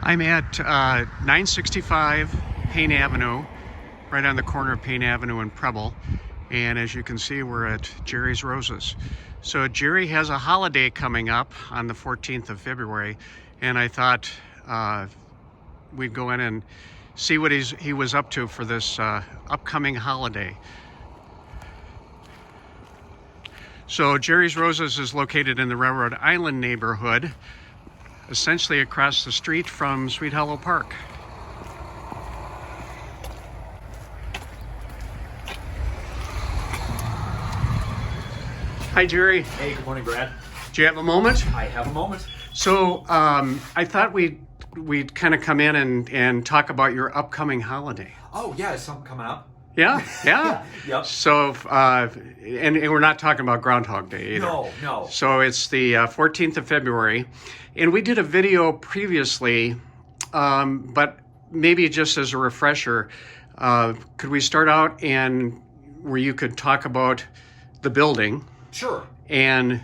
I'm at 965 Payne Avenue, right on the corner of Payne Avenue and Preble. And as you can see, we're at Jerry's Roses. So Jerry has a holiday coming up on the 14th of February, and I thought we'd go in and see what he was up to for this upcoming holiday. So Jerry's Roses is located in the Railroad Island neighborhood, essentially across the street from Sweet Hollow Park. Hi, Jerry. Hey, good morning, Brad. Do you have a moment? I have a moment. So I thought we'd kind of come in and talk about your upcoming holiday. Oh, yeah, is something coming up? Yeah, yeah. Yep. So, and we're not talking about Groundhog Day either. No. So it's the 14th of February. And we did a video previously, but maybe just as a refresher, could we start out and where you could talk about the building? Sure. And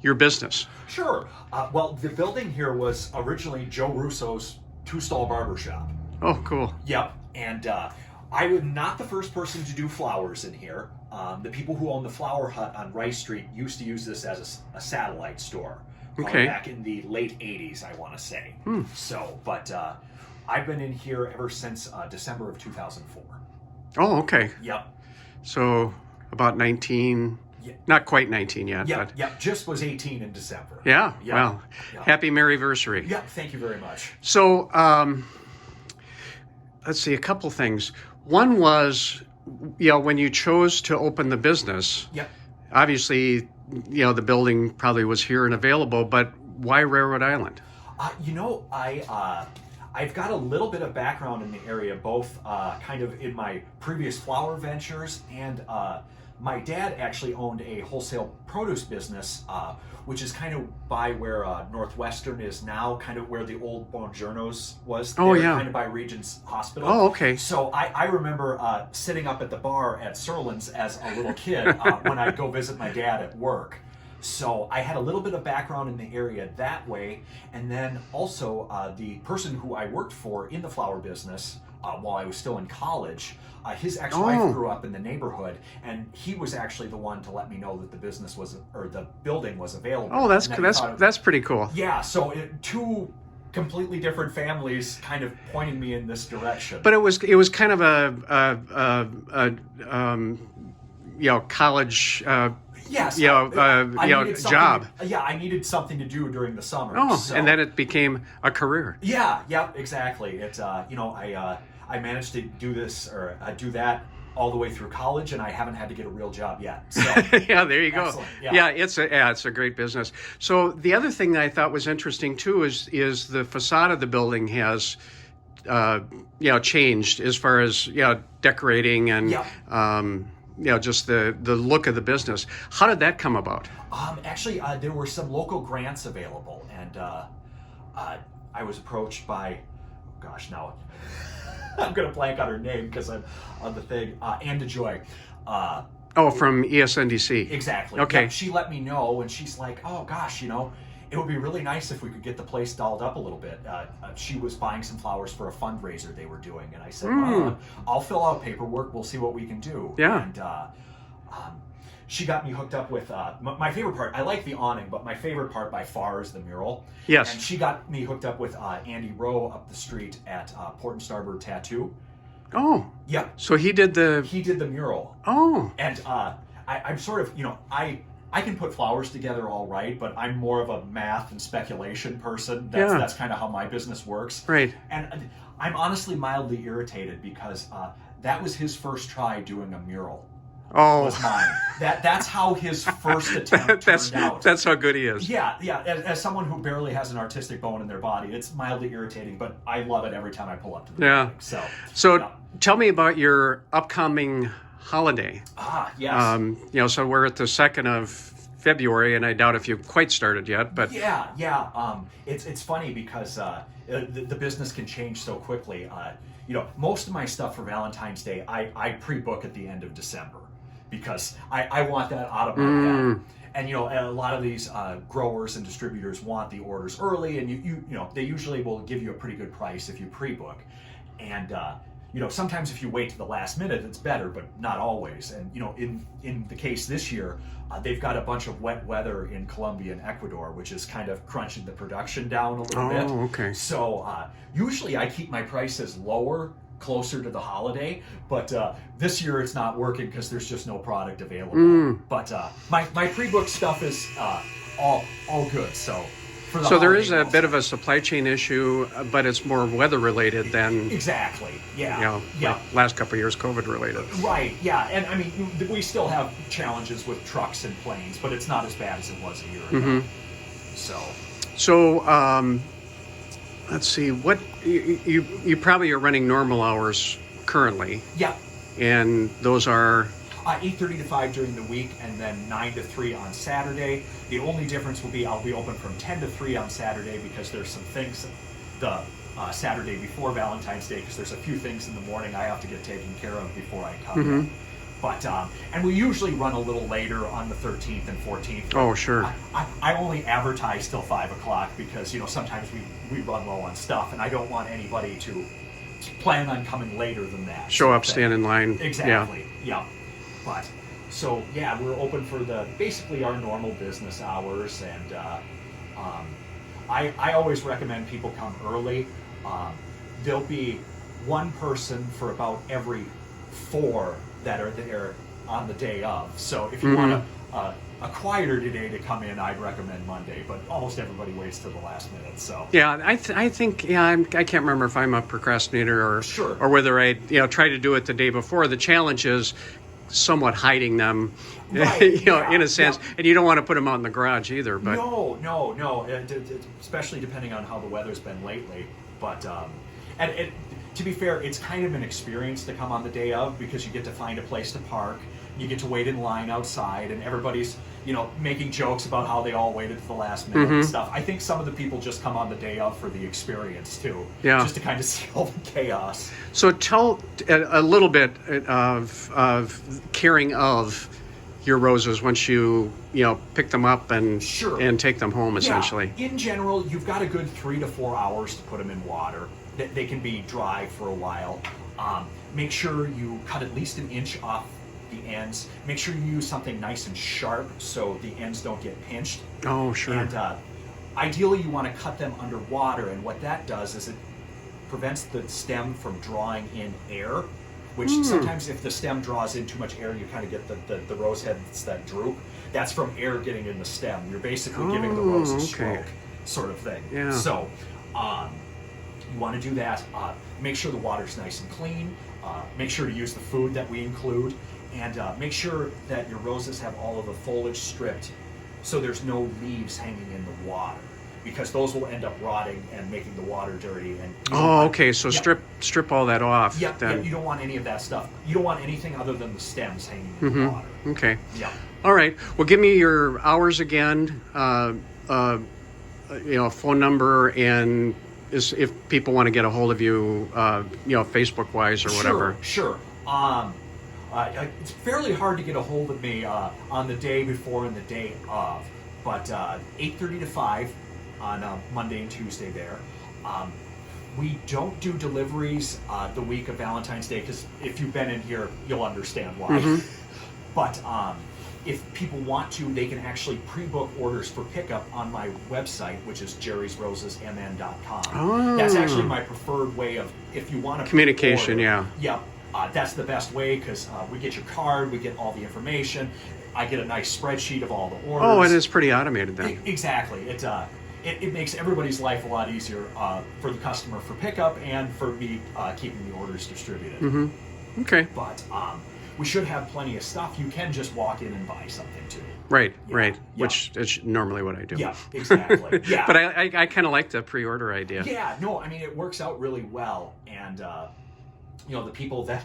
your business. Sure. Well, the building here was originally Joe Russo's two-stall barber shop. Oh, cool. Yep. And I was not the first person to do flowers in here. The people who own the Flower Hut on Rice Street used to use this as a satellite store. Okay. Back in the late 80s, I want to say. So, but I've been in here ever since December of 2004. Oh, okay. Yep. So about 19, Yeah. not quite 19 yet, Yep, but yep, just was 18 in December. yeah, Yep. well, Yep. happy Merryversary. Yep, thank you very much. So, let's see, a couple things. One was, when you chose to open the business, Yep. obviously, the building probably was here and available, but why Railroad Island? I've got a little bit of background in the area, both kind of in my previous flower ventures, and my dad actually owned a wholesale produce business, which is kind of by where Northwestern is now, kind of where the old Bongiorno's was. Oh, there, yeah. Kind of by Regent's Hospital. Oh, okay. So I remember sitting up at the bar at Serlin's as a little kid when I'd go visit my dad at work. So I had a little bit of background in the area that way. And then also the person who I worked for in the flower business while I was still in college, his ex-wife Oh. grew up in the neighborhood, and he was actually the one to let me know that the business was, or the building was available. Oh, that's And that he thought it- that's pretty cool. Yeah, so two completely different families kind of pointing me in this direction. But it was kind of a college Yes, I needed something job. I needed something to do during the summer. Oh, so. and then it became a career. Yeah, exactly. It I managed to do this or do that all the way through college, and I haven't had to get a real job yet. So Yeah, there you go. Excellent, Yeah, it's a great business. So the other thing that I thought was interesting too is the facade of the building has changed as far as decorating and Yep. just the look of the business. How did that come about? Actually, there were some local grants available, and I was approached by, now I'm going to blank on her name because I'm on the thing, Anne DeJoy. From ESNDC. Exactly. Okay. Yep, she let me know, and she's like, oh gosh, it would be really nice if we could get the place dolled up a little bit. She was buying some flowers for a fundraiser they were doing, and I said, well, I'll fill out paperwork, we'll see what we can do. Yeah. And she got me hooked up with, my favorite part, I like the awning, but my favorite part by far is the mural. Yes. And she got me hooked up with Andy Rowe up the street at Port and Starboard Tattoo. Oh, Yep. so he did the. He did the mural. Oh, And I'm sort of, I can put flowers together all right, but I'm more of a math and speculation person. That's kind of how my business works. right. And I'm honestly mildly irritated because that was his first try doing a mural. Oh, Was mine. That's how his first attempt turned out. that's how good he is. Yeah. As someone who barely has an artistic bone in their body, it's mildly irritating, but I love it every time I pull up to the Yeah. building. So yeah. tell me about your upcoming holiday. Yes. So we're at the 2nd of February, and I doubt if you've quite started yet, but Yeah. It's funny because the business can change so quickly. Most of my stuff for Valentine's Day, I pre-book at the end of December because I want that out of my head. And a lot of these growers and distributors want the orders early, and they usually will give you a pretty good price if you pre-book. And sometimes if you wait to the last minute, it's better, but not always. And in the case this year, they've got a bunch of wet weather in Colombia and Ecuador, which is kind of crunching the production down a little bit. Oh, okay. So usually I keep my prices lower, closer to the holiday, but this year it's not working because there's just no product available. But my pre-book stuff is all good. So there is a bit of a supply chain issue, but it's more weather related than exactly. Yeah. Like last couple of years COVID related. Right. Yeah. And I mean, we still have challenges with trucks and planes, but it's not as bad as it was a year ago. So let's see. What you probably are running normal hours currently. Yeah. And those are 8:30 to 5 during the week, and then 9 to 3 on Saturday. The only difference will be I'll be open from 10 to 3 on Saturday because there's some things the Saturday before Valentine's Day, because there's a few things in the morning I have to get taken care of before I come in. But and we usually run a little later on the 13th and 14th. Oh, sure. I only advertise till 5 o'clock because sometimes we run low on stuff, and I don't want anybody to plan on coming later than that. Show up, stand in line. Exactly. Yeah. But so we're open for basically our normal business hours, and I always recommend people come early. There'll be one person for about every 4 that are there on the day of. So if you want a quieter day to come in, I'd recommend Monday, but almost everybody waits till the last minute. So I think I can't remember if I'm a procrastinator or whether I try to do it the day before. The challenge is somewhat hiding them, right, in a sense, and you don't want to put them out in the garage either. But no, especially depending on how the weather's been lately. But and to be fair, it's kind of an experience to come on the day of, because you get to find a place to park, you get to wait in line outside, and everybody's making jokes about how they all waited to the last minute and stuff. I think some of the people just come on the day of for the experience too, just to kind of see all the chaos. So tell a little bit of caring of your roses once you pick them up and take them home, essentially. Yeah. In general, you've got a good 3 to 4 hours to put them in water. They can be dry for a while. Make sure you cut at least an inch off the ends. Make sure you use something nice and sharp so the ends don't get pinched. Oh, sure. And ideally, you want to cut them underwater, and what that does is it prevents the stem from drawing in air, which sometimes if the stem draws in too much air, you kind of get the rose heads that droop. That's from air getting in the stem. You're basically giving the rose a stroke, sort of thing. Yeah. So you want to do that. Make sure the water's nice and clean. Make sure to use the food that we include. And make sure that your roses have all of the foliage stripped so there's no leaves hanging in the water, because those will end up rotting and making the water dirty. And so strip all that off. Yeah, you don't want any of that stuff. You don't want anything other than the stems hanging in the water. Okay. Yeah. All right. Well, give me your hours again, phone number, and if people want to get a hold of you, Facebook wise or whatever. Sure. It's fairly hard to get a hold of me on the day before and the day of, but 8:30 to 5 on Monday and Tuesday there. We don't do deliveries the week of Valentine's Day, because if you've been in here, you'll understand why. But if people want to, they can actually pre-book orders for pickup on my website, which is jerrysrosesmn.com. Oh. That's actually my preferred way of, if you want to communication. pre-order, that's the best way, because we get your card, we get all the information, I get a nice spreadsheet of all the orders. Oh, and it's pretty automated then. Exactly. It makes everybody's life a lot easier for the customer for pickup and for me keeping the orders distributed. Okay. But we should have plenty of stuff. You can just walk in and buy something too. Right. Which is normally what I do. Yeah, exactly. Yeah. But I kind of like the pre-order idea. Yeah, no, I mean, it works out really well. And, the people that,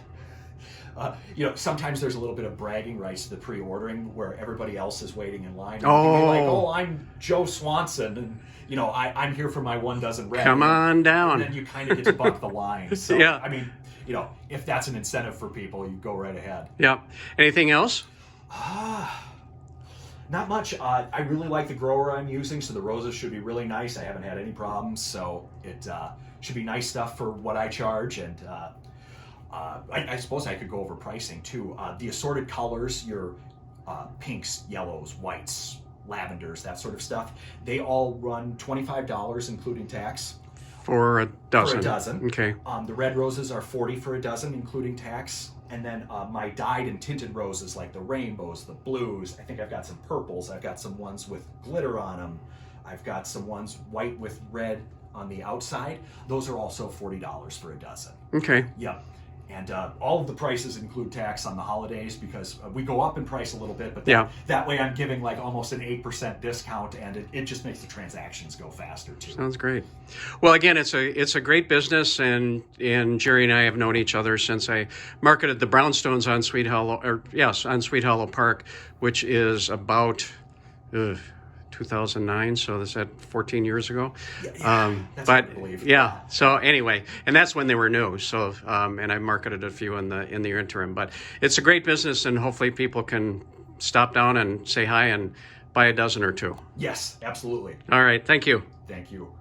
sometimes there's a little bit of bragging rights to the pre-ordering where everybody else is waiting in line. And you can be like, I'm Joe Swanson, and, I'm here for my 1 dozen red. Come on down. And then you kind of get to buck the line. So, yeah. I mean, if that's an incentive for people, you go right ahead. Yeah. Anything else? Not much. I really like the grower I'm using, so the roses should be really nice. I haven't had any problems, so it should be nice stuff for what I charge. And I suppose I could go over pricing too. The assorted colors, your pinks, yellows, whites, lavenders, that sort of stuff, they all run $25, including tax. For a dozen. For a dozen. Okay. The red roses are $40 for a dozen, including tax. And then my dyed and tinted roses, like the rainbows, the blues. I think I've got some purples. I've got some ones with glitter on them. I've got some ones white with red on the outside. Those are also $40 for a dozen. Okay. Yep. And all of the prices include tax on the holidays, because we go up in price a little bit, but that way I'm giving like almost an 8% discount, and it just makes the transactions go faster too. Sounds great. Well, again, it's a great business, and Jerry and I have known each other since I marketed the brownstones on Sweet Hollow Park, which is about 2009, so that's 14 years ago. That's hard to believe. Yeah. So anyway, and that's when they were new. So and I marketed a few in the interim. But it's a great business, and hopefully people can stop down and say hi and buy a dozen or two. Yes, absolutely. All right. Thank you. Thank you.